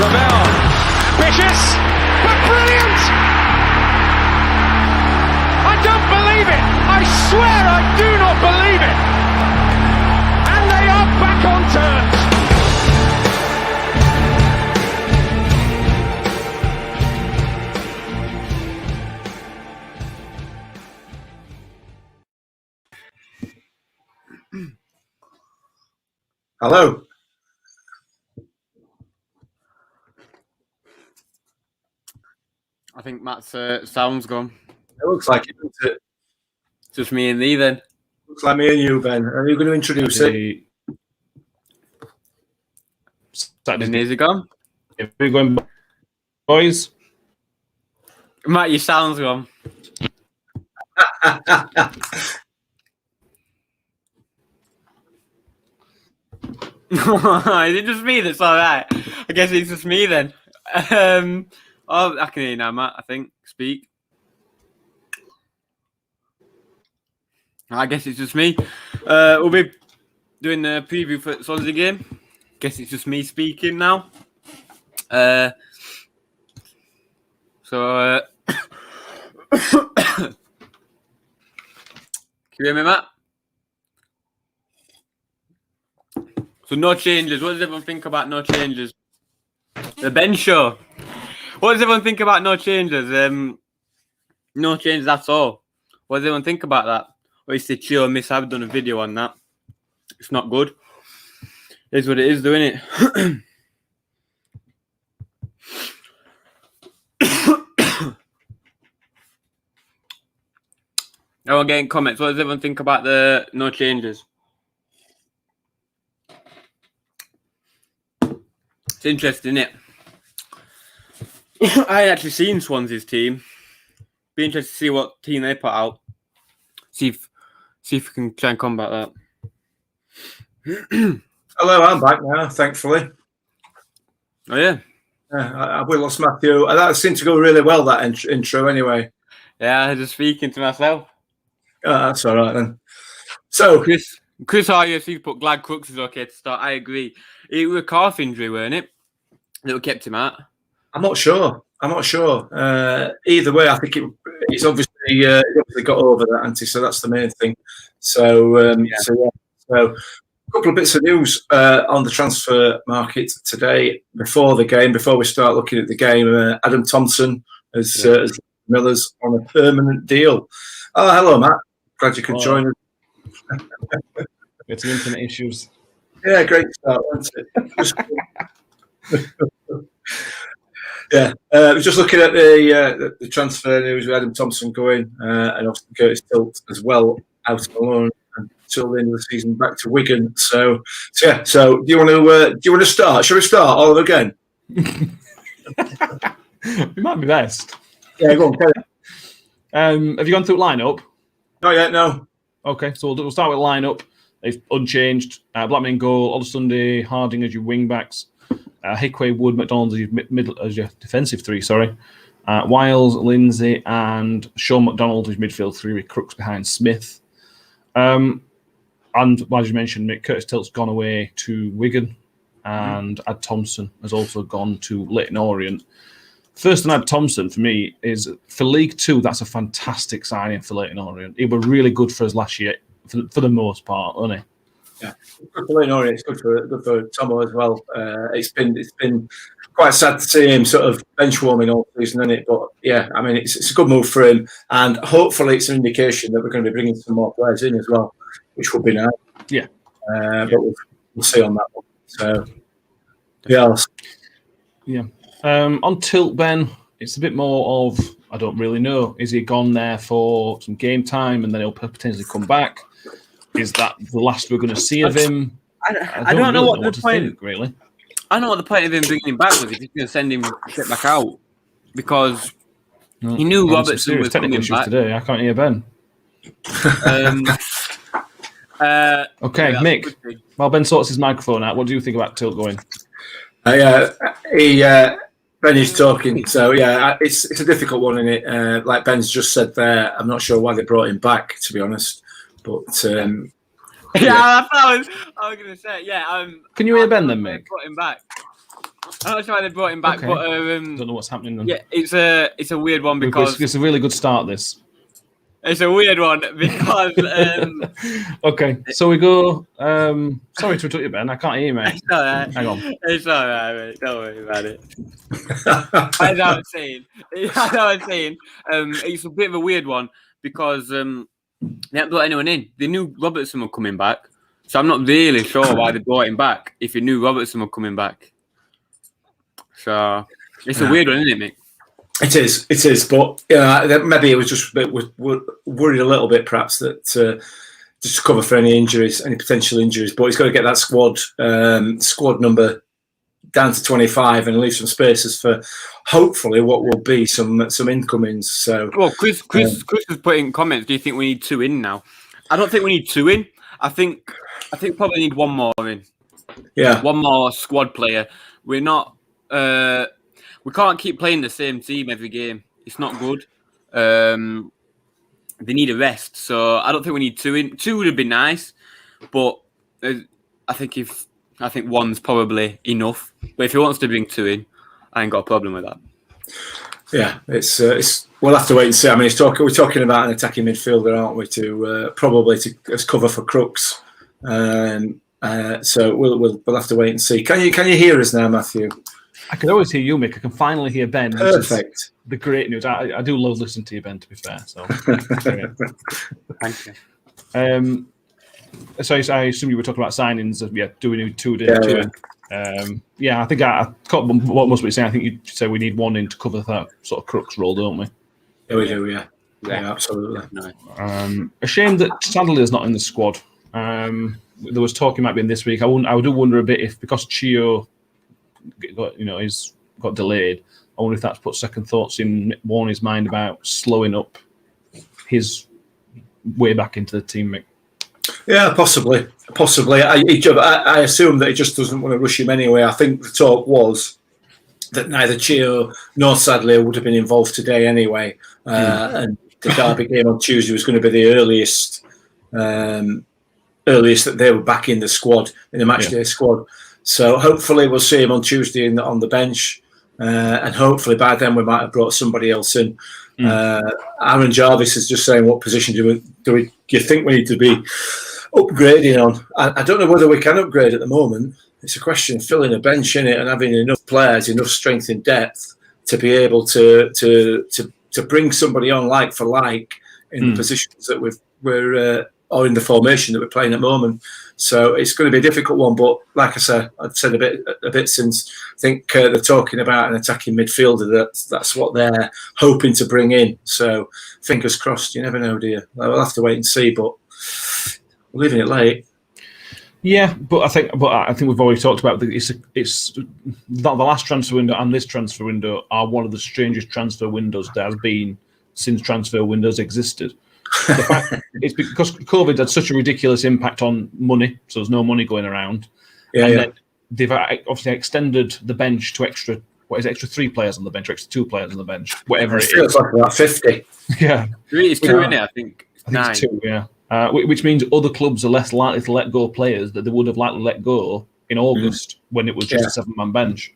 Lavelle. Ambitious, but brilliant! I don't believe it! I swear I do not believe it! And they are back on terms! Hello. I think Matt's sound's gone. It looks like it, doesn't it? Just me and thee then. Looks like me and you, Ben. Are you going to introduce it? And is it gone? If we're going, boys. Matt, your sound's gone. Is it just me that's all right? I guess it's just me then. Oh, I can hear you now, Matt. I think. Speak. I guess it's just me. We'll be doing the preview for Swansea game. Guess it's just me speaking now. Can you hear me, Matt? So no changes. What does everyone think about no changes? The Ben show. What does everyone think about no changes? No changes at all. What does everyone think about that? Obviously, Chio and Miss have done a video on that. It's not good. It is what it is, doing it. Everyone getting comments. What does everyone think about the no changes? It's interesting, isn't it? I ain't actually seen Swansea's team. Be interested to see what team they put out. See if we can try and combat that. Hello, I'm back now, thankfully. Oh, yeah? We lost Matthew. That seemed to go really well, that intro, anyway. Yeah, I was just speaking to myself. Oh, that's all right, then. So, Chris RUFC put glad Crooks is okay to start. I agree. It was a calf injury, weren't it? That kept him out. I'm not sure. Either way, I think he's obviously got over that, hasn't he? So that's the main thing. So a couple of bits of news on the transfer market today. Before we start looking at the game, Adam Thompson has Miller's on a permanent deal. Oh, hello, Matt. Glad you could join us. We had some internet issues. Yeah, great start, wasn't it? Yeah, just looking at the transfer news with Adam Thompson going, and obviously Curtis Tilt as well out on loan until the end of the season, back to Wigan. So do you want to start? Shall we start all over again? It might be best. Yeah, go on. Have you gone through lineup? Not yet, no. Okay, so we'll start with lineup. It's unchanged. Blackman in goal, Sunday, Harding as your wing backs. Hickway, Wood, McDonald as your defensive three, Wiles, Lindsay, and Sean McDonald as midfield three with Crooks behind Smith. And as you mentioned, Mick, Curtis Tilt's gone away to Wigan, and Ad Thompson has also gone to Leyton Orient. First on Ad Thompson for me is for League Two. That's a fantastic signing for Leyton Orient. He was really good for us last year, for the most part, wasn't he? Yeah, good for Leyton Orient. It's good for Tomo as well. It's been quite sad to see him sort of bench warming all season, isn't it? But yeah, I mean, it's a good move for him, and hopefully it's an indication that we're going to be bringing some more players in as well, which would be nice. Yeah, but we'll see on that one. So yeah. On Tilt, Ben, it's a bit more of I don't really know. Is he gone there for some game time and then he'll potentially come back? Is that the last we're going to see of him? I don't know what the point. Think, really. I don't know what the point of him bringing him back was. If he's going to send him straight back out, because he knew Robertson was coming back today. I can't hear Ben. Okay, Mick. While Ben sorts his microphone out, what do you think about Tilt going? Ben is talking, so yeah, it's a difficult one, isn't it? Like Ben's just said there, I'm not sure why they brought him back, to be honest. But I was going to say, yeah. Can you hear Ben then, Mick? Brought him back. I'm not sure why they brought him back, Okay. but Don't know what's happening then. yeah, it's a weird one because It's a really good start, this. it's a weird one because Okay, so we go. Sorry to interrupt you, Ben. I can't hear you, mate. it's all right. Hang on. It's all right, mate. Don't worry about it. As I was saying, it's a bit of a weird one because they haven't brought anyone in. They knew Robertson were coming back, so I'm not really sure why they brought him back if you knew Robertson were coming back. So it's a weird one, isn't it, Mick? It is. But maybe it was just a bit worried a little bit, perhaps, that just to cover for any potential injuries. But he's got to get that squad number down to 25 and leave some spaces for hopefully what will be some incomings. So, well, Chris has put in comments. Do you think we need 2 in now? I don't think we need 2 in. I think probably need 1 more in. Yeah, 1 more squad player. We're not. We can't keep playing the same team every game. It's not good. They need a rest, so I don't think we need 2 in. 2 would have been nice, but I think 1's probably enough. But if he wants to bring 2 in, I ain't got a problem with that. Yeah, it's we'll have to wait and see. I mean, we're talking about an attacking midfielder, aren't we? Probably as cover for Crooks. So we'll have to wait and see. Can you hear us now, Matthew? I can always hear you, Mick. I can finally hear Ben. Perfect. The great news. I do love listening to you, Ben, to be fair. So, Thank you. So I assume you were talking about signings. Do we need 2 in? I think I caught what must be saying. I think you said we need 1 in to cover that sort of Crooks role, don't we? Yeah, we do. Yeah, absolutely. No. A shame that Sadler's not in the squad. There was talk he might be in this week. I do wonder a bit if because Chio he's got delayed. I wonder if that's put second thoughts in Warney's mind about slowing up his way back into the team, Mick. Yeah, possibly. I assume that he just doesn't want to rush him anyway. I think the talk was that neither Chio nor Sadler would have been involved today anyway, and the Derby game on Tuesday was going to be the earliest that they were back in the squad, in the matchday squad. So hopefully we'll see him on Tuesday on the bench, and hopefully by then we might have brought somebody else in. Aaron Jarvis is just saying, what position do you think we need to be upgrading on? I don't know whether we can upgrade at the moment. It's a question of filling a bench in it and having enough players, enough strength in depth to be able to bring somebody on like for like in the positions that we're or in the formation that we're playing at the moment. So it's going to be a difficult one. But like I said, I've said a bit since. I think they're talking about an attacking midfielder. That's what they're hoping to bring in. So fingers crossed. You never know, do you? We'll have to wait and see. But we're leaving it late. Yeah, but I think we've already talked about it's the last transfer window and this transfer window are one of the strangest transfer windows there has been since transfer windows existed. The fact it's because COVID had such a ridiculous impact on money, so there's no money going around. Then they've obviously extended the bench to extra 3 players on the bench, or extra 2 players on the bench, whatever it feels like about 50. Yeah, It's 2 in it, I think. It's 2, yeah. Which means other clubs are less likely to let go players that they would have likely let go in August when it was just a 7-man bench.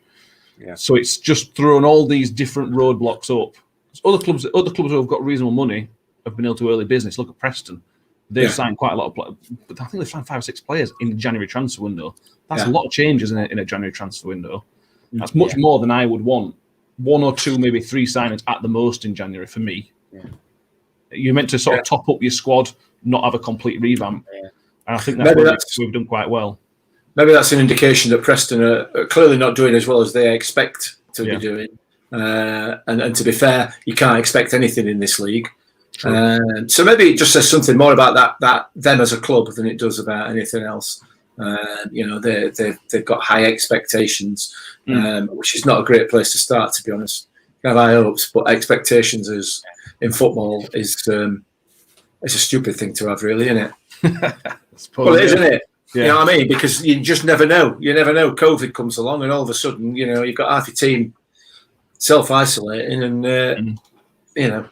Yeah. So it's just thrown all these different roadblocks up. Other clubs who have got reasonable money have been able to early business. Look at Preston. They've signed quite a lot of players. But I think they've signed 5 or 6 players in the January transfer window. That's a lot of changes in a January transfer window. That's much more than I would want. 1 or 2, maybe 3 signings at the most in January for me. Yeah. You're meant to sort of top up your squad, not have a complete revamp. Yeah. And I think that's we've done quite well. Maybe that's an indication that Preston are clearly not doing as well as they expect to be doing. And to be fair, you can't expect anything in this league. So maybe it just says something more about that them as a club than it does about anything else. They've got high expectations, which is not a great place to start, to be honest. You have high hopes, but expectations in football is a stupid thing to have, really, isn't it? Well, it is, isn't it? Yeah. You know what I mean? Because you just never know. You never know. COVID comes along, and all of a sudden, you've got half your team self-isolating, and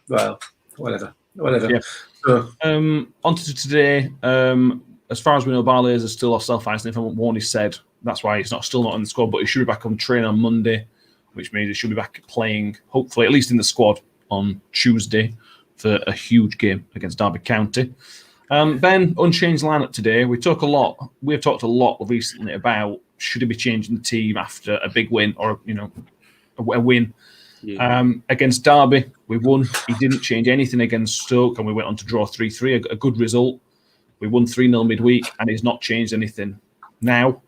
well, whatever. Yeah. So, on to today. As far as we know, Barley's are still off self-isolating from what Warney said. that's why he's still not in the squad. But he should be back on train on Monday, which means he should be back playing, hopefully, at least in the squad on Tuesday for a huge game against Derby County. Ben, unchanged lineup today. We've talked a lot recently about should he be changing the team after a big win or a win. Yeah. Against Derby, we won. He didn't change anything against Stoke, and we went on to draw 3-3, a good result. We won 3-0 midweek, and he's not changed anything now.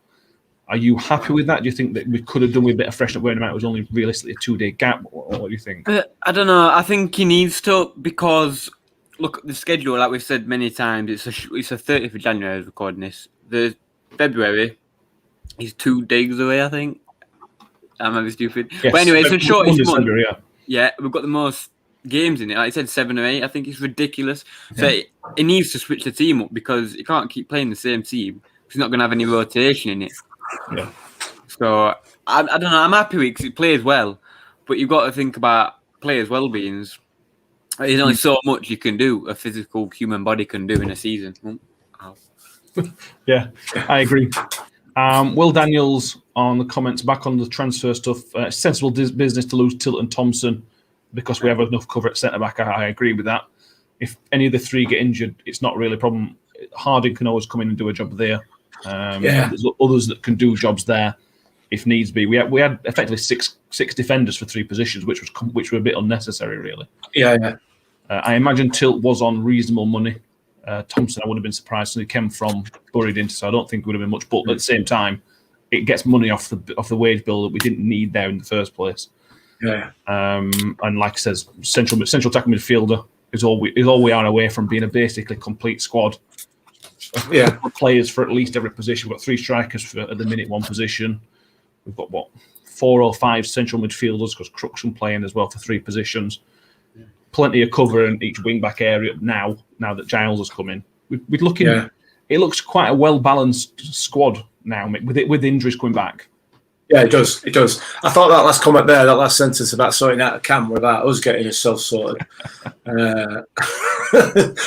Are you happy with that? Do you think that we could have done with a bit of freshen up wearing him out? It was only realistically a 2-day gap. What do you think? I don't know. I think he needs to, because look, the schedule, like we've said many times, it's the 30th of January recording this. The February, he's 2 days away, I think. I might be stupid. Yes. But anyway, it's a shortest month. Yeah, we've got the most games in it. Like I said, 7 or 8. I think it's ridiculous. So he needs to switch the team up, because he can't keep playing the same team. He's not going to have any rotation in it. Yeah. So I don't know. I'm happy with it because he plays well, but you've got to think about players' well-beings. There's only so much you can do, a physical human body can do in a season. Yeah, I agree. Will Daniels on the comments back on the transfer stuff. Sensible business to lose Tilt and Thompson because we have enough cover at centre back. I agree with that. If any of the three get injured, it's not really a problem. Harding can always come in and do a job there. There's others that can do jobs there if needs be. We had effectively six defenders for 3 positions, which were a bit unnecessary, really. Yeah. I imagine Tilt was on reasonable money. Thompson, I would have been surprised. So he came from Buried into, so I don't think it would have been much. But at the same time, it gets money off the wage bill that we didn't need there in the first place. Yeah. And like I says, central attacking midfielder is all we are away from being a basically complete squad. Yeah. Players for at least every position. We've got 3 strikers for at the minute 1 position. We've got 4 or 5 central midfielders because Crooks can play in as well for 3 positions. Plenty of cover in each wing back area now that Giles has come in. We're looking. Yeah. It looks quite a well balanced squad now with injuries coming back. Yeah, it does. It does. I thought that last comment there, that last sentence about sorting out a cam, were about us getting ourselves sorted.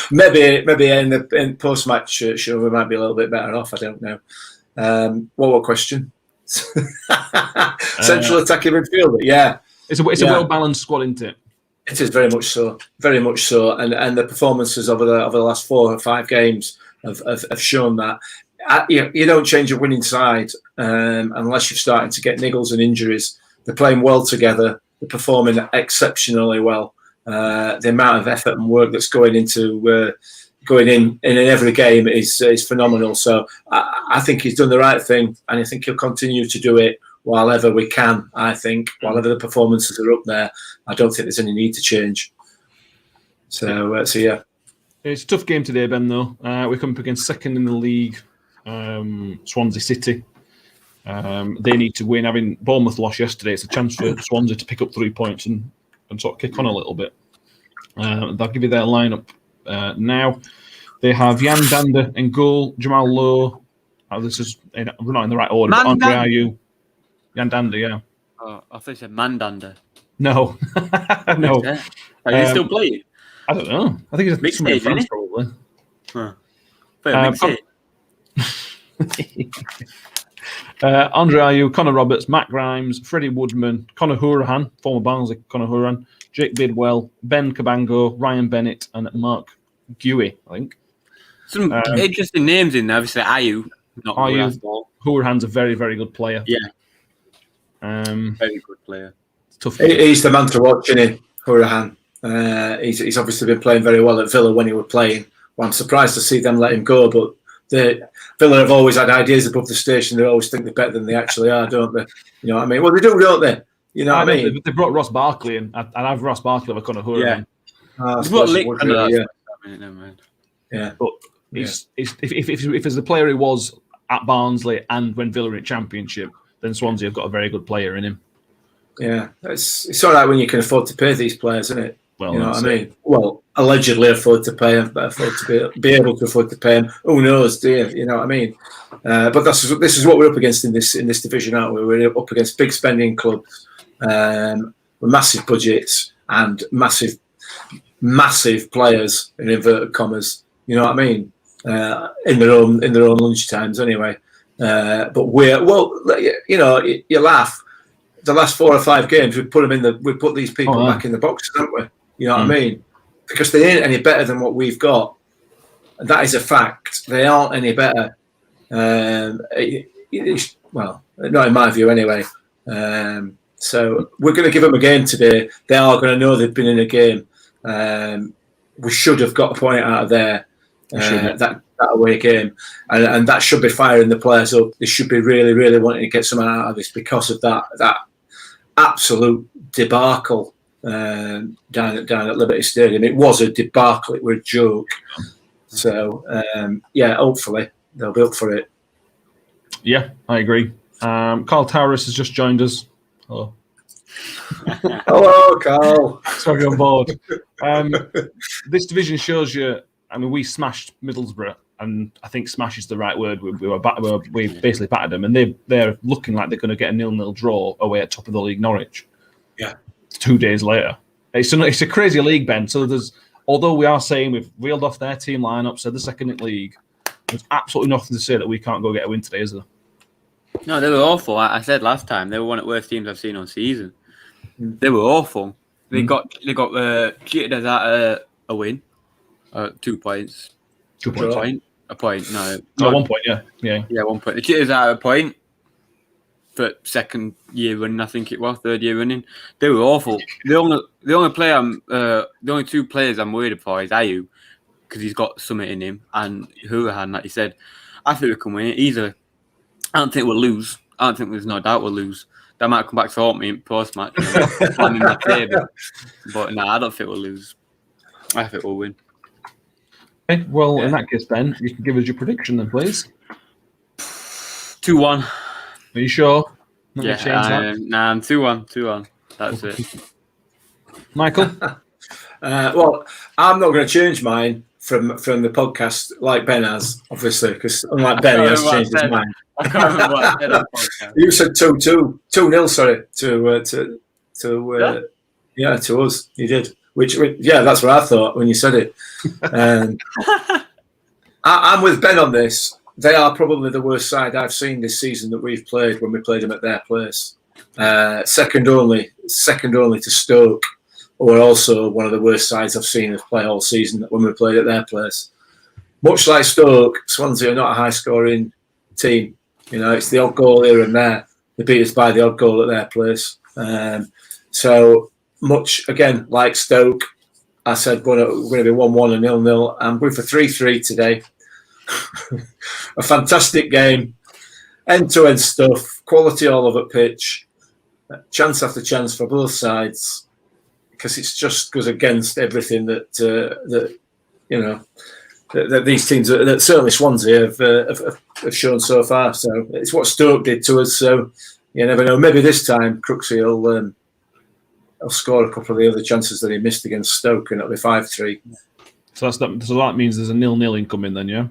Maybe in post-match show we might be a little bit better off. I don't know. What question? Central attacking midfielder. Yeah, it's a well balanced squad, isn't it? It is very much so. Very much so. And the performances over the last 4 or 5 games have shown that. You don't change a winning side unless you're starting to get niggles and injuries. They're playing well together. They're performing exceptionally well. The amount of effort and work that's going in every game is phenomenal. So I think he's done the right thing, and I think he'll continue to do it while ever we can. I think while ever the performances are up there, I don't think there's any need to change. So yeah, it's a tough game today, Ben. Though we come up against second in the league. Swansea City. They need to win. Having Bournemouth lost yesterday, it's a chance for Swansea to pick up 3 points and sort of kick on a little bit. They'll give you their lineup now. They have Jan Dander in goal, Jamal Lowe. We're not in the right order. Andre Ayew, Jan Dander, yeah. Oh, I thought you said Mandander. No, no. Are you still playing? I don't know. I think it's somewhere in France, probably. Andre Ayew, Connor Roberts, Matt Grimes, Freddie Woodman, Conor Hourihane, former Barnsley Conor Hourihane, Jake Bidwell, Ben Cabango, Ryan Bennett, and Mark Guewy, I think. Some interesting names in there. Obviously, Ayew. Hourihane's a very, very good player. Yeah. Very good player. Tough. He's the man to watch, isn't he, Hourihane? He's obviously been playing very well at Villa when he was playing. Well, I'm surprised to see them let him go, but Villa have always had ideas above the station. They always think they're better than they actually are, don't they? You know what I mean? Well, they do, don't they? You know what I mean? They brought Ross Barkley in, and I've Ross Barkley over Conor Hourihane. Yeah. But if there's a player who was at Barnsley and when Villa were in Championship, then Swansea have got a very good player in him. Yeah, it's all right when you can afford to pay these players, isn't it? Well, you know what I mean? Well, allegedly afford to pay them, but afford to be able to afford to pay them. Who knows, do you? You know what I mean? But this is what we're up against in this division, aren't we? We're up against big spending clubs with massive budgets and massive players in inverted commas. You know what I mean? In their own lunch times, anyway. But you laugh. The last 4 or 5 games, we put these people back in the boxes, haven't we? You know what I mean? Because they ain't any better than what we've got. And that is a fact. They aren't any better. Well, not in my view anyway. So we're going to give them a game today. They are going to know they've been in a game. We should have got a point out of there, that away game. And that should be firing the players up. They should be really, really wanting to get something out of this because of that absolute debacle down at Liberty Stadium. It was a debacle. It was a joke. So, hopefully they'll be up for it. Yeah, I agree. Carl Towers has just joined us. Hello. Hello, Carl. Sorry, on board. This division shows you, we smashed Middlesbrough, and I think smash is the right word. We basically battered them, and they're looking like they're going to get a 0-0 draw away at top of the league, Norwich. Yeah. 2 days later. It's a crazy league, Ben. So although we are saying we've reeled off their team lineup, said the second in league, there's absolutely nothing to say that we can't go get a win today, is there? No, they were awful. I said last time they were one of the worst teams I've seen all season. They were awful. They got cheated us out a win, 2 points. 2 points. A point. No, 1 point. Yeah. 1 point. They cheated us out a point for second year running. I think it was 3rd year running. They were awful. The only 2 players I'm worried for is Ayew, because he's got something in him, and Hurahan, like you said. I think we can win it easily. I don't think we'll lose. I don't think there's no doubt we'll lose. That might come back to haunt me in post-match. I'm in my table. But no, I don't think we'll lose. I think we'll win. Okay, well, in that case, Ben, you can give us your prediction then, please. 2-1. Are you sure? I'm 2-1. 2-1. That's it. Michael? Well, I'm not going to change mine from the podcast like Ben has, obviously, because unlike Ben, he has changed his mind. I can't remember what I said on the podcast. You said 2-0, sorry, to us. You did. Which, that's what I thought when you said it. I'm with Ben on this. They are probably the worst side I've seen this season that we've played when we played them at their place. Second only to Stoke, who are also one of the worst sides I've seen us play all season when we played at their place. Much like Stoke, Swansea are not a high-scoring team. It's the odd goal here and there. They beat us by the odd goal at their place. So much, again, like Stoke, I said we're going to be 1-1 and 0-0. I'm going for 3-3 today. A fantastic game. End-to-end stuff. Quality all over pitch. Chance after chance for both sides. Because it just goes against everything that these teams, that certainly Swansea have shown so far. So it's what Stoke did to us. So you never know. Maybe this time Crooksy will score a couple of the other chances that he missed against Stoke, and it'll be 5-3. So that means there's a 0-0 incoming then, yeah.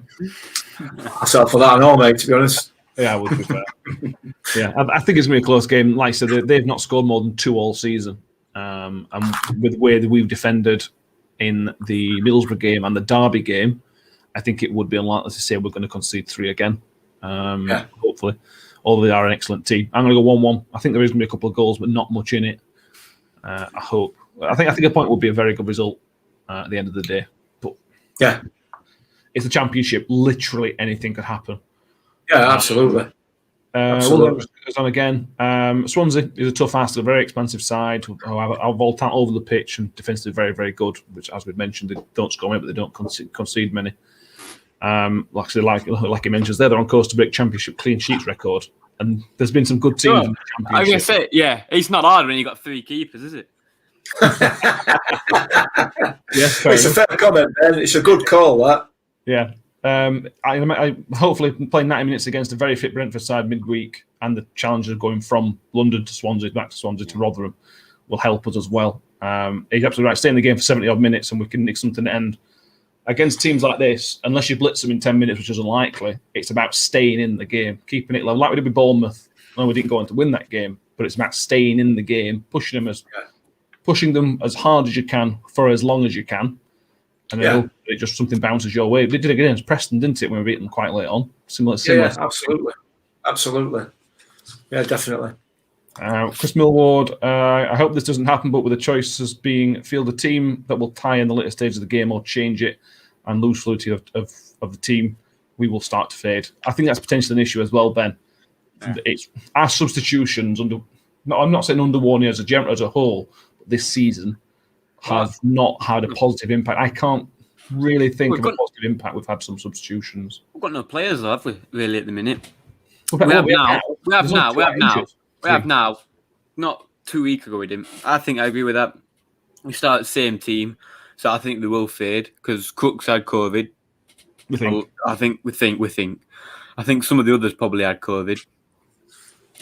I settle for that and all, mate. To be honest. Yeah, I would be fair. Yeah, I think it's going to be a close game. Like I said, they've not scored more than 2 all season. And with the way that we've defended in the Middlesbrough game and the Derby game, I think it would be unlikely to say we're going to concede 3 again. Hopefully. Although they are an excellent team. I'm going to go 1-1. I think there is going to be a couple of goals, but not much in it. I hope. I think a point would be a very good result at the end of the day. But yeah, it's a championship. Literally anything could happen. Yeah, absolutely. We'll goes on again. Swansea is a tough ask, a very expensive side who are volatile over the pitch and defensively very, very good, which, as we've mentioned, they don't score many, but they don't concede many. Like he mentions there, they're on course to break championship clean sheets record. And there's been some good teams in the championship. I was going to say, yeah, it's not hard when you've got 3 keepers, is it? Yes, it's a fair comment, Ben. It's a good call, that. Yeah. I hopefully playing 90 minutes against a very fit Brentford side midweek, and the challenges going from London to Swansea, back to Swansea to Rotherham, will help us as well. He's absolutely right. Stay in the game for 70 odd minutes, and we can nick something to end. Against teams like this, unless you blitz them in 10 minutes, which is unlikely, it's about staying in the game, keeping it low, like we did with Bournemouth. No, we didn't go on to win that game, but it's about staying in the game, pushing them as hard as you can for as long as you can. And then it just something bounces your way. They did it against Preston, didn't it, when we beat them quite late on? Similar. Yeah, absolutely. absolutely. Yeah, definitely. Chris Millward, I hope this doesn't happen, but with the choices being field a team that will tie in the later stages of the game or change it and lose fluidity of the team, we will start to fade. I think that's potentially an issue as well, Ben. Yeah. It's our substitutions I'm not saying under one year as a whole, but this season have not had a positive impact. I can't really think of a positive impact. We've had some substitutions. We've got no players, though, have we? Really, at the minute. We have now. Not 2 weeks ago we didn't. I think I agree with that. We start the same team, so I think they will fade because Crooks had COVID. We think. I think some of the others probably had COVID.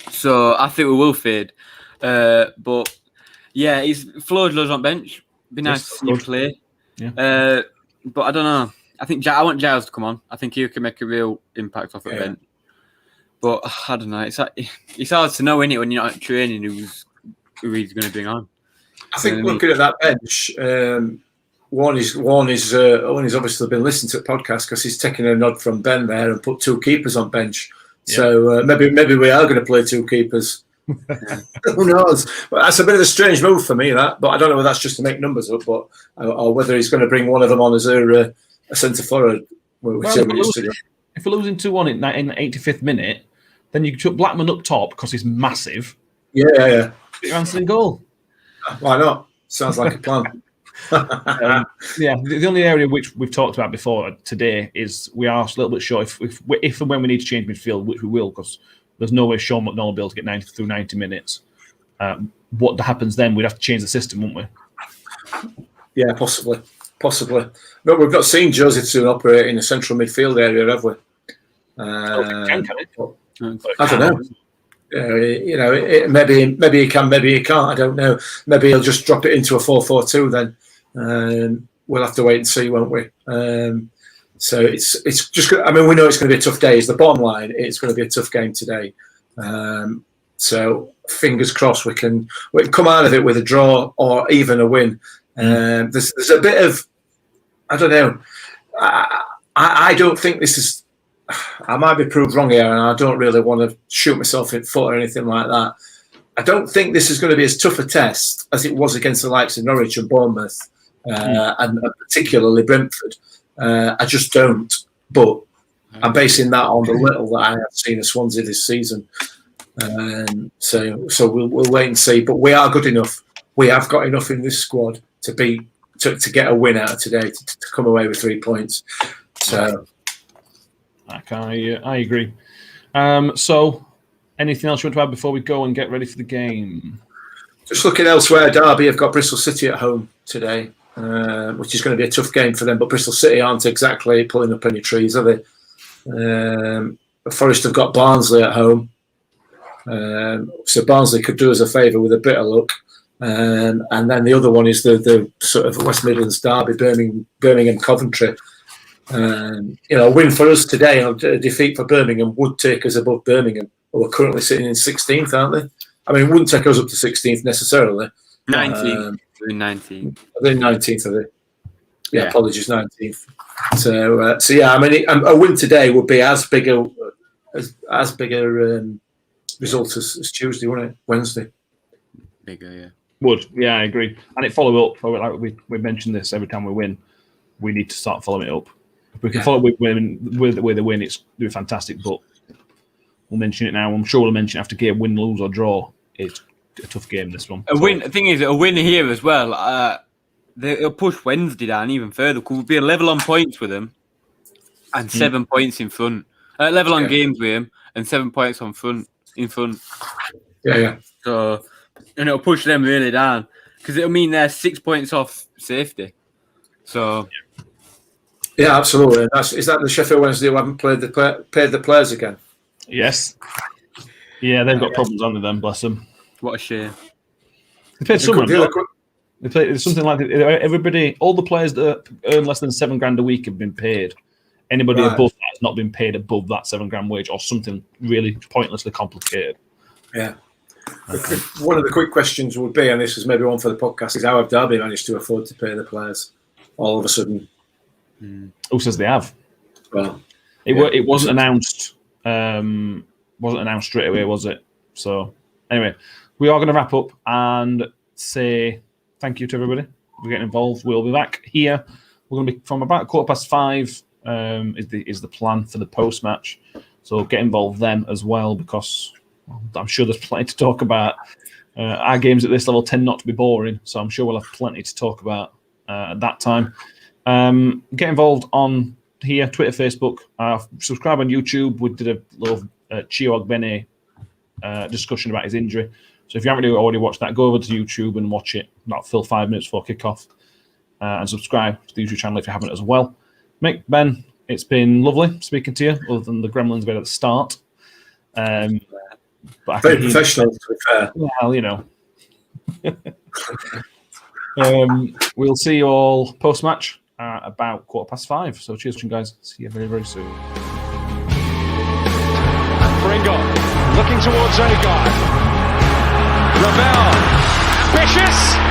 So I think we will fade. But yeah, Flodler's on bench. Be nice to see him play. Yeah. But I don't know. I want Giles to come on. I think he can make a real impact off the bench. But I don't know. It's hard to know, innit, when you're not training who he's going to bring on. I think looking at that bench, one is obviously been listening to the podcast because he's taken a nod from Ben there and put 2 keepers on bench. Yeah. So maybe we are going to play 2 keepers. Who knows? But that's a bit of a strange move for me, that. But I don't know whether that's just to make numbers up, or whether he's going to bring one of them on as a centre forward. If we're losing 2-1 in the 85th minute, then you put Blackman up top because he's massive. Yeah. Put your answer in goal. Why not? Sounds like a plan. The only area which we've talked about before today is we are a little bit short if and when we need to change midfield, which we will, because there's no way Sean McDonald will be able to get 90 minutes. What happens then? We'd have to change the system, wouldn't we? Yeah, possibly. But we've not seen Joseph soon operate in the central midfield area, have we? I don't know. Maybe he can, maybe he can't. I don't know. Maybe he'll just drop it into a 4-4-2 then. We'll have to wait and see, won't we? So it's just. I mean, we know it's going to be a tough day. Is the bottom line? It's going to be a tough game today. So fingers crossed we can come out of it with a draw or even a win. There's a bit of, I don't know. I don't think this is. I might be proved wrong here, and I don't really want to shoot myself in the foot or anything like that. I don't think this is going to be as tough a test as it was against the likes of Norwich and Bournemouth, and particularly Brentford. I just don't. But I'm basing that on the little that I have seen of Swansea this season. So we'll wait and see. But we are good enough. We have got enough in this squad to get a win out of today, to come away with 3 points. So. I agree. So, anything else you want to add before we go and get ready for the game? Just looking elsewhere, Derby have got Bristol City at home today, which is going to be a tough game for them. But Bristol City aren't exactly pulling up any trees, are they? Forest have got Barnsley at home. So Barnsley could do us a favour with a bit of luck. And then the other one is the sort of West Midlands derby, Birmingham Coventry. A win for us today and a defeat for Birmingham would take us above Birmingham, who are currently sitting in 16th, aren't they? I mean, it wouldn't take us up to 16th necessarily. 19th. 19th. They're 19th, are they? Yeah, apologies, 19th. So yeah, I mean, a win today would be as big a result as Tuesday, wouldn't it? Wednesday. Bigger, yeah. Would, yeah, I agree. And it follow up. Like we mention this every time we win. We need to start following it up. If we can follow it with the win, it's fantastic. But we'll mention it now. I'm sure we'll mention it after game, win, lose or draw. It's a tough game, this one. The thing is, a win here as well. They'll push Wednesday down even further. We'll be a level on points with them, and 7 points in front. Level on games with them, and 7 points in front. Yeah. So, and it'll push them really down because it'll mean they're 6 points off safety. So. Yeah, absolutely. Is that the Sheffield Wednesday who haven't paid the players again? Yes. Yeah, they've got problems under them, bless them. What a shame. They paid someone. They paid something like everybody, all the players that earn less than $7,000 a week have been paid. Anybody above that has not been paid above that $7,000 wage or something really pointlessly complicated. Yeah. One of the quick questions would be, and this is maybe one for the podcast, is how have Derby managed to afford to pay the players all of a sudden? Who says they have? Well, it wasn't announced wasn't announced straight away, was it? So anyway, we are going to wrap up and say thank you to everybody for getting involved. We'll be back here. We're going to be from about 5:15 is the plan for the post match. So get involved then as well, because I'm sure there's plenty to talk about. Our games at this level tend not to be boring, so I'm sure we'll have plenty to talk about at that time. Get involved on here, Twitter, Facebook. Subscribe on YouTube. We did a little Chio Ogbene discussion about his injury. So if you haven't already watched that, go over to YouTube and watch it. About 5 minutes before kickoff. And subscribe to the YouTube channel if you haven't as well. Mick, Ben, it's been lovely speaking to you, other than the gremlins bit at the start. But very professional, to be fair. Well, you know. We'll see you all post-match at about 5:15. So cheers, guys. See you very, very soon. Pringle looking towards Odegaard. Ravel, ambitious.